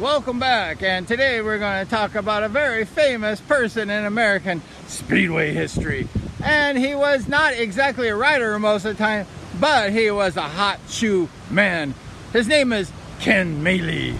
Welcome back, and today we're going to talk about a very famous person in American Speedway history. And he was not exactly a rider most of the time, but he was a hot shoe man. His name is Ken Maely.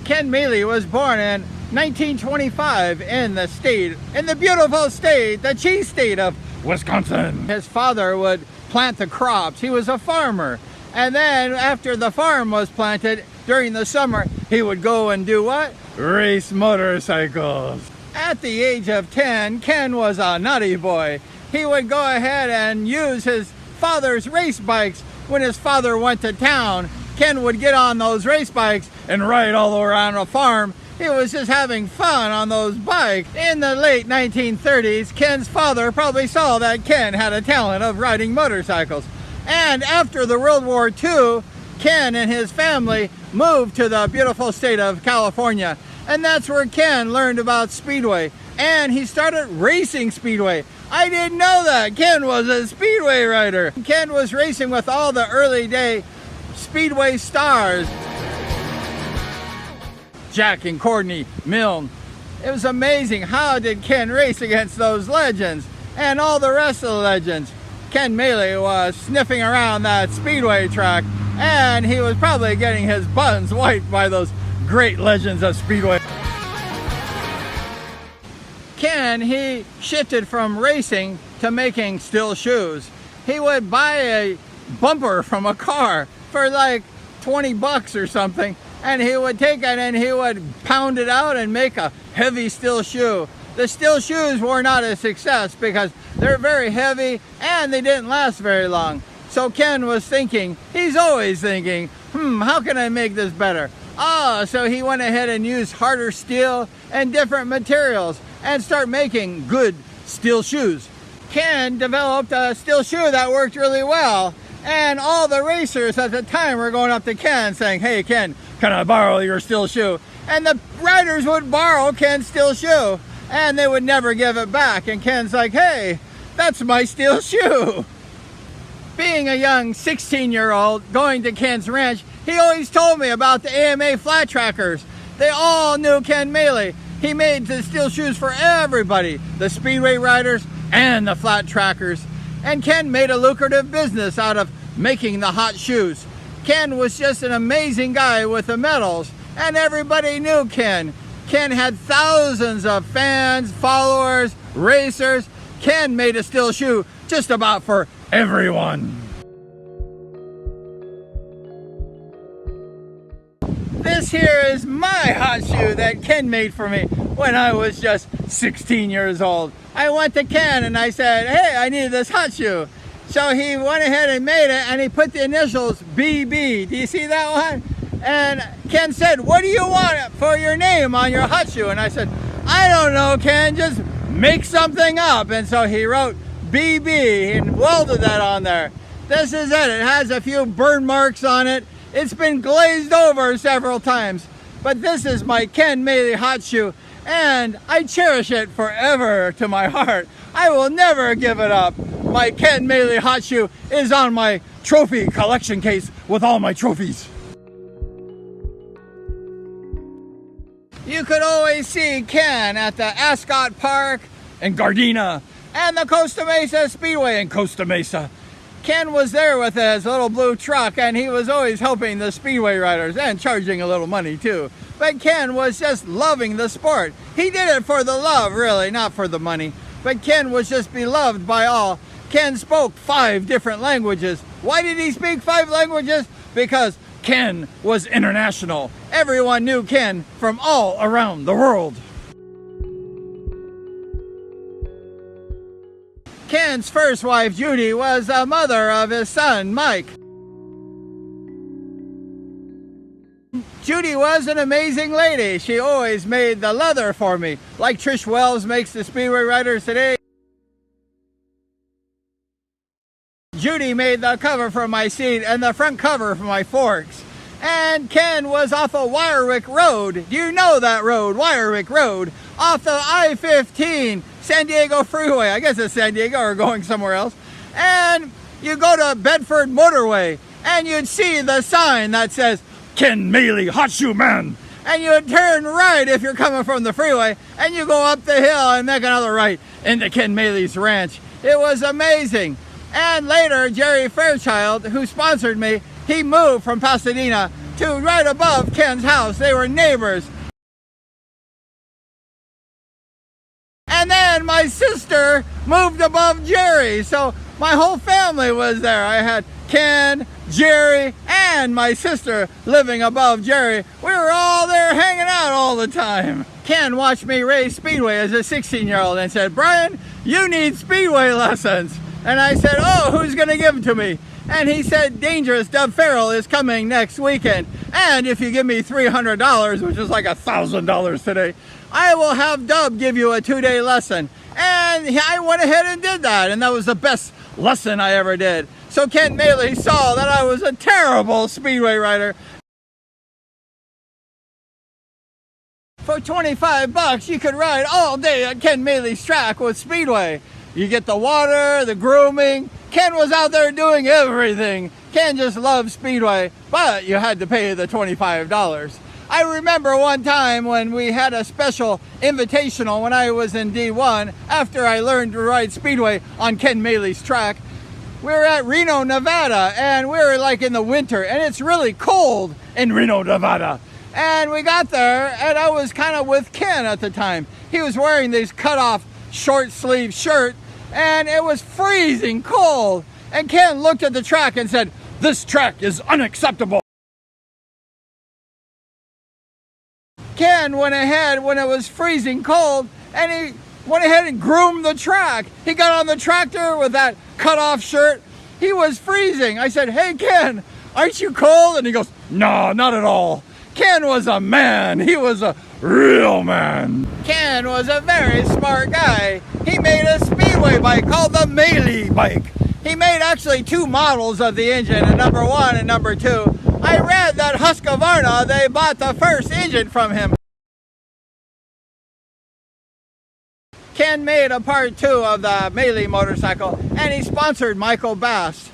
Ken Maely was born in 1925 in the beautiful state, the cheese state of Wisconsin. His father would plant the crops. He was a farmer. And then after the farm was planted, during the summer, he would go and do what? Race motorcycles. At the age of 10, Ken was a naughty boy. He would go ahead and use his father's race bikes. When his father went to town, Ken would get on those race bikes and ride all around the farm. He was just having fun on those bikes. In the late 1930s, Ken's father probably saw that Ken had a talent of riding motorcycles. And after the World War II, Ken and his family moved to the beautiful state of California. And that's where Ken learned about Speedway. And he started racing Speedway. I didn't know that. Ken was a Speedway rider. Ken was racing with all the early day Speedway stars. Jack and Courtney Milne. It was amazing. How did Ken race against those legends and all the rest of the legends? Ken Maely was sniffing around that Speedway track, and he was probably getting his buns wiped by those great legends of Speedway. Ken, he shifted from racing to making still shoes. He would buy a bumper from a car for like 20 bucks or something, and he would take it and he would pound it out and make a heavy steel shoe. The steel shoes were not a success because they're very heavy and they didn't last very long. So Ken was thinking, he's always thinking, how can I make this better? So he went ahead and used harder steel and different materials and start making good steel shoes. Ken developed a steel shoe that worked really well. And all the racers at the time were going up to Ken saying, hey Ken, can I borrow your steel shoe? And the riders would borrow Ken's steel shoe and they would never give it back. And Ken's like, hey, that's my steel shoe. Being a young 16-year-old going to Ken's ranch, he always told me about the AMA flat trackers. They all knew Ken Maely. He made the steel shoes for everybody, the Speedway riders and the flat trackers. And Ken made a lucrative business out of making the hot shoes. Ken was just an amazing guy with the medals, and everybody knew Ken. Ken had thousands of fans, followers, racers. Ken made a steel shoe just about for everyone. This here is my hot shoe that Ken made for me when I was just 16 years old. I went to Ken and I said, hey, I need this hot shoe. So he went ahead and made it and he put the initials BB. Do you see that one? And Ken said, what do you want for your name on your hot shoe? And I said, I don't know, Ken, just make something up. And so he wrote BB and welded that on there. This is it. It has a few burn marks on it. It's been glazed over several times. But this is my Ken Maely hot shoe. And I cherish it forever to my heart. I will never give it up. My Ken Maely hot shoe is on my trophy collection case with all my trophies. You could always see Ken at the Ascot Park in Gardena and the Costa Mesa Speedway in Costa Mesa. Ken was there with his little blue truck and he was always helping the Speedway riders and charging a little money too. But Ken was just loving the sport. He did it for the love, really, not for the money. But Ken was just beloved by all. Ken spoke 5 different languages. Why did he speak 5 languages? Because Ken was international. Everyone knew Ken from all around the world. Ken's first wife, Judy, was the mother of his son, Mike. Judy was an amazing lady. She always made the leather for me, like Trish Wells makes the Speedway riders today. Judy made the cover for my seat and the front cover for my forks. And Ken was off of Wirewick Road. Do you know that road, Wirewick Road? Off the I-15 San Diego freeway. I guess it's San Diego or going somewhere else. And you go to Bedford Motorway and you'd see the sign that says, Ken Maely, Hot Shoe Man. And you would turn right if you're coming from the freeway, and you go up the hill and make another right into Ken Maely's ranch. It was amazing. And later, Jerry Fairchild, who sponsored me, he moved from Pasadena to right above Ken's house. They were neighbors. And then my sister moved above Jerry, so my whole family was there. I had Ken, Jerry, and my sister living above Jerry. We were all there hanging out all the time. Ken watched me race Speedway as a 16-year-old and said, Brian, you need Speedway lessons. And I said, oh, who's going to give them to me? And he said, Dangerous Dub Farrell is coming next weekend. And if you give me $300, which is like $1,000 today, I will have Dub give you a 2-day lesson. And I went ahead and did that. And that was the best lesson I ever did. So Ken Maely saw that I was a terrible Speedway rider. For 25 bucks, you could ride all day at Ken Maely's track with Speedway. You get the water, the grooming. Ken was out there doing everything. Ken just loved Speedway, but you had to pay the $25. I remember one time when we had a special invitational when I was in D1, after I learned to ride Speedway on Ken Maely's track. We were at Reno, Nevada, and we were like in the winter, and it's really cold in Reno, Nevada. And we got there, and I was kind of with Ken at the time. He was wearing these cut-off short sleeve shirt, and it was freezing cold. And Ken looked at the track and said, "This track is unacceptable." Ken went ahead when it was freezing cold, and he went ahead and groomed the track. He got on the tractor with that cut-off shirt. He was freezing. I said, "Hey, Ken, aren't you cold?" And he goes, "No, not at all." Ken was a man. He was a real man. Ken was a very smart guy. He made a Speedway bike called the Maely bike. He made actually 2 models of the engine, a number 1 and number 2. I read that Husqvarna, they bought the first engine from him. Ken made a part 2 of the Maely motorcycle, and he sponsored Michael Bass.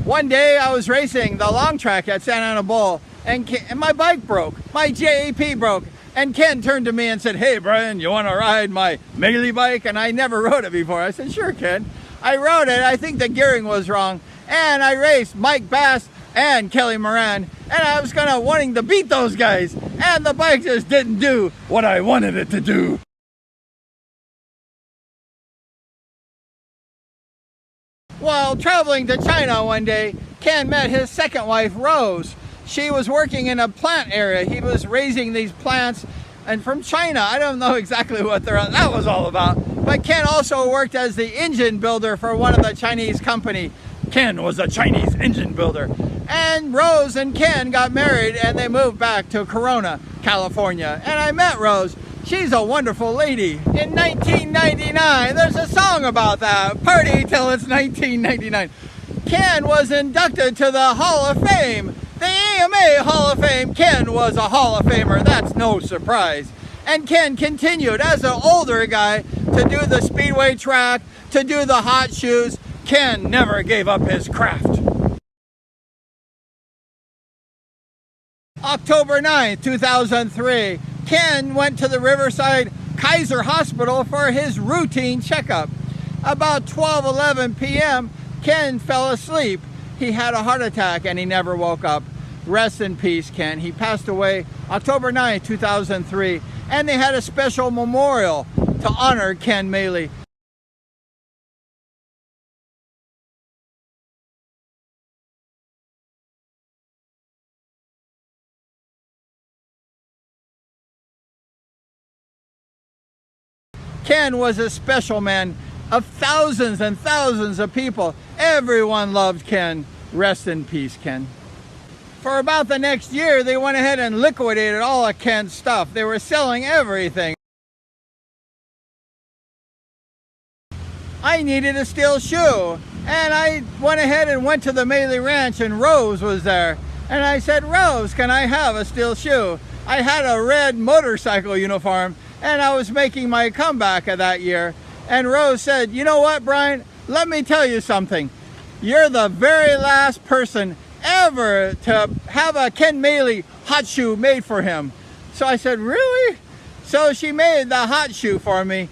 One day I was racing the long track at Santa Ana Bowl, and my bike broke. My JAP broke. And Ken turned to me and said, "Hey, Brian, you want to ride my Maely bike?" And I never rode it before. I said, "Sure, Ken." I rode it. I think the gearing was wrong. And I raced Mike Bass and Kelly Moran. And I was kind of wanting to beat those guys. And the bike just didn't do what I wanted it to do. While traveling to China one day, Ken met his second wife, Rose. She was working in a plant area. He was raising these plants, and from China. I don't know exactly what that was all about. But Ken also worked as the engine builder for one of the Chinese company. Ken was a Chinese engine builder. And Rose and Ken got married, and they moved back to Corona, California. And I met Rose. She's a wonderful lady. In 1999, there's a song about that. Party till it's 1999. Ken was inducted to the Hall of Fame. The AMA Hall of Fame. Ken was a Hall of Famer. That's no surprise. And Ken continued as an older guy to do the Speedway track, to do the hot shoes. Ken never gave up his craft. October 9th, 2003. Ken went to the Riverside Kaiser Hospital for his routine checkup. About 12:11 p.m., Ken fell asleep. He had a heart attack and he never woke up. Rest in peace, Ken. He passed away October 9th, 2003, and they had a special memorial to honor Ken Maely. Ken was a special man of thousands and thousands of people. Everyone loved Ken. Rest in peace, Ken. For about the next year, they went ahead and liquidated all of Ken's stuff. They were selling everything. I needed a steel shoe, and I went ahead and went to the Maely Ranch, and Rose was there. And I said, Rose, can I have a steel shoe? I had a red motorcycle uniform, and I was making my comeback of that year. And Rose said, you know what, Brian? Let me tell you something. You're the very last person ever to have a Ken Maely hot shoe made for him. So I said, really? So she made the hot shoe for me.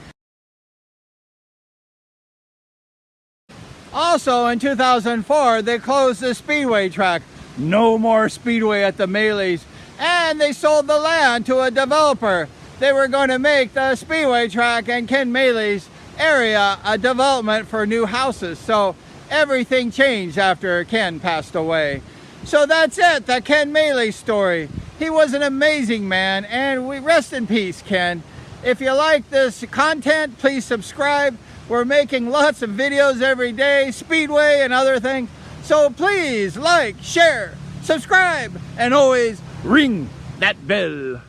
Also in 2004, they closed the Speedway track. No more Speedway at the Meleys. And they sold the land to a developer. They were going to make the Speedway track and Ken Maely's area a development for new houses. So everything changed after Ken passed away. So that's it, the Ken Maely story. He was an amazing man, and we rest in peace, Ken. If you like this content, please subscribe. We're making lots of videos every day, Speedway and other things. So please like, share, subscribe, and always ring that bell.